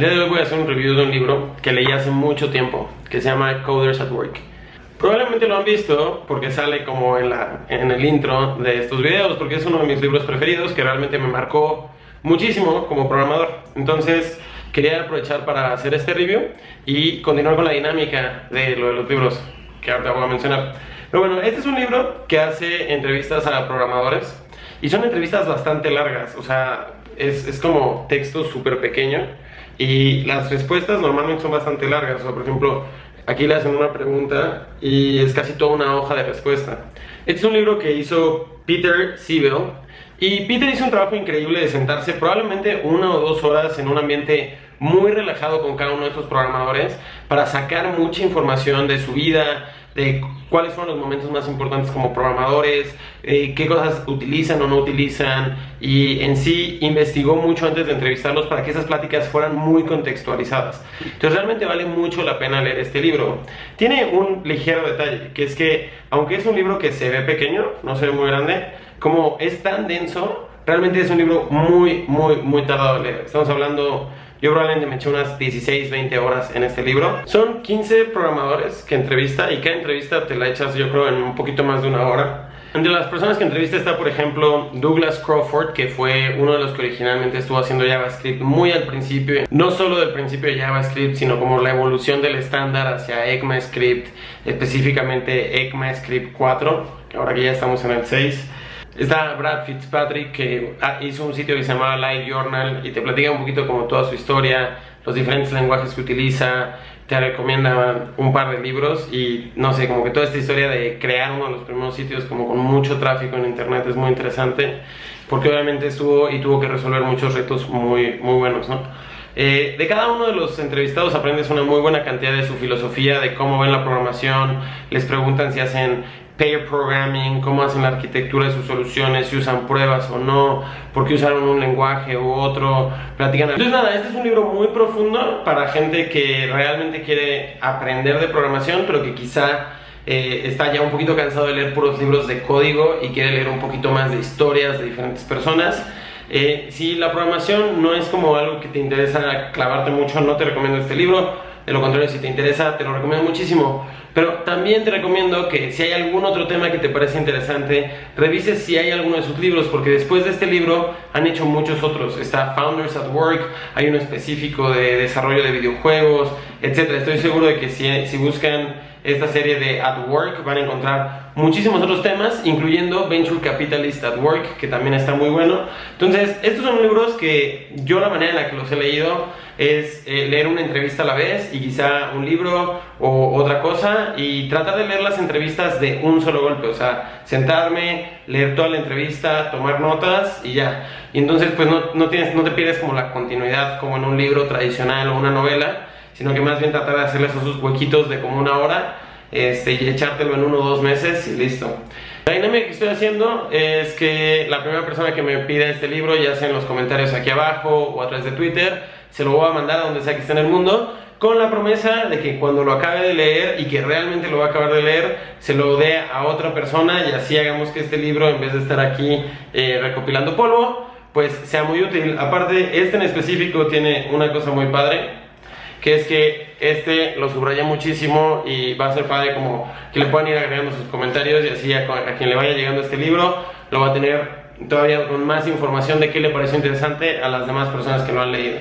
día de hoy voy a hacer un review de un libro que leí hace mucho tiempo, que se llama Coders at Work. Probablemente lo han visto porque sale como en el intro de estos videos, porque es uno de mis libros preferidos que realmente me marcó muchísimo como programador. Entonces quería aprovechar para hacer este review y continuar con la dinámica de lo de los libros que ahorita voy a mencionar. Pero bueno, este es un libro que hace entrevistas a programadores y son entrevistas bastante largas, o sea, es como texto súper pequeño y las respuestas normalmente son bastante largas. O sea, por ejemplo, aquí le hacen una pregunta y es casi toda una hoja de respuesta. Este es un libro que hizo Peter Siebel y Peter hizo un trabajo increíble de sentarse probablemente 1 o 2 horas en un ambiente muy relajado con cada uno de estos programadores para sacar mucha información de su vida, de cuáles fueron los momentos más importantes como programadores, qué cosas utilizan o no utilizan, y en sí investigó mucho antes de entrevistarlos para que esas pláticas fueran muy contextualizadas. Entonces realmente vale mucho la pena leer este libro. Tiene un ligero detalle, que es que aunque es un libro que se ve pequeño, no se ve muy grande, como es tan denso, realmente es un libro muy tardado de leer. Estamos hablando... Yo probablemente me eché unas 16, 20 horas en este libro. Son 15 programadores que entrevista y cada entrevista te la echas yo creo en un poquito más de 1 hora. Entre las personas que entrevista está por ejemplo Douglas Crawford, que fue uno de los que originalmente estuvo haciendo JavaScript muy al principio. No solo del principio de JavaScript, sino como la evolución del estándar hacia ECMAScript, específicamente ECMAScript 4, que ahora que ya estamos en el 6. Está Brad Fitzpatrick, que hizo un sitio que se llamaba LiveJournal y te platica un poquito como toda su historia, los diferentes lenguajes que utiliza, te recomienda un par de libros y no sé, como que toda esta historia de crear uno de los primeros sitios como con mucho tráfico en internet es muy interesante, porque obviamente tuvo que resolver muchos retos muy buenos, ¿no? De cada uno de los entrevistados aprendes una muy buena cantidad de su filosofía, de cómo ven la programación. Les preguntan si hacen pair programming, cómo hacen la arquitectura de sus soluciones, si usan pruebas o no, por qué usaron un lenguaje u otro, platican. Entonces nada, este es un libro muy profundo para gente que realmente quiere aprender de programación, pero que quizá está ya un poquito cansado de leer puros libros de código y quiere leer un poquito más de historias de diferentes personas. Si la programación no es como algo que te interesa clavarte mucho, no te recomiendo este libro. De lo contrario, si te interesa, te lo recomiendo muchísimo. Pero también te recomiendo que si hay algún otro tema que te parece interesante, revises si hay alguno de sus libros, porque después de este libro han hecho muchos otros. Está Founders at Work, hay uno específico de desarrollo de videojuegos, etc. Estoy seguro de que si buscan esta serie de At Work van a encontrar muchísimos otros temas, incluyendo Venture Capitalist at Work, que también está muy bueno. Entonces, estos son libros que yo, la manera en la que los he leído es leer una entrevista a la vez y quizá un libro o otra cosa, y tratar de leer las entrevistas de un solo golpe. O sea, sentarme, leer toda la entrevista, tomar notas y ya. Y entonces pues no te pierdes como la continuidad como en un libro tradicional o una novela, sino que más bien tratar de hacerles esos huequitos de como 1 hora y echártelo en 1 o 2 meses y listo. La dinámica que estoy haciendo es que la primera persona que me pida este libro, ya sea en los comentarios aquí abajo o a través de Twitter, se lo voy a mandar a donde sea que esté en el mundo, con la promesa de que cuando lo acabe de leer y que realmente lo va a acabar de leer, se lo dé a otra persona, y así hagamos que este libro, en vez de estar aquí recopilando polvo, pues sea muy útil. Aparte, este en específico tiene una cosa muy padre, que es que este lo subraya muchísimo y va a ser padre como que le puedan ir agregando sus comentarios, y así a quien le vaya llegando este libro lo va a tener todavía con más información de qué le pareció interesante a las demás personas que lo han leído.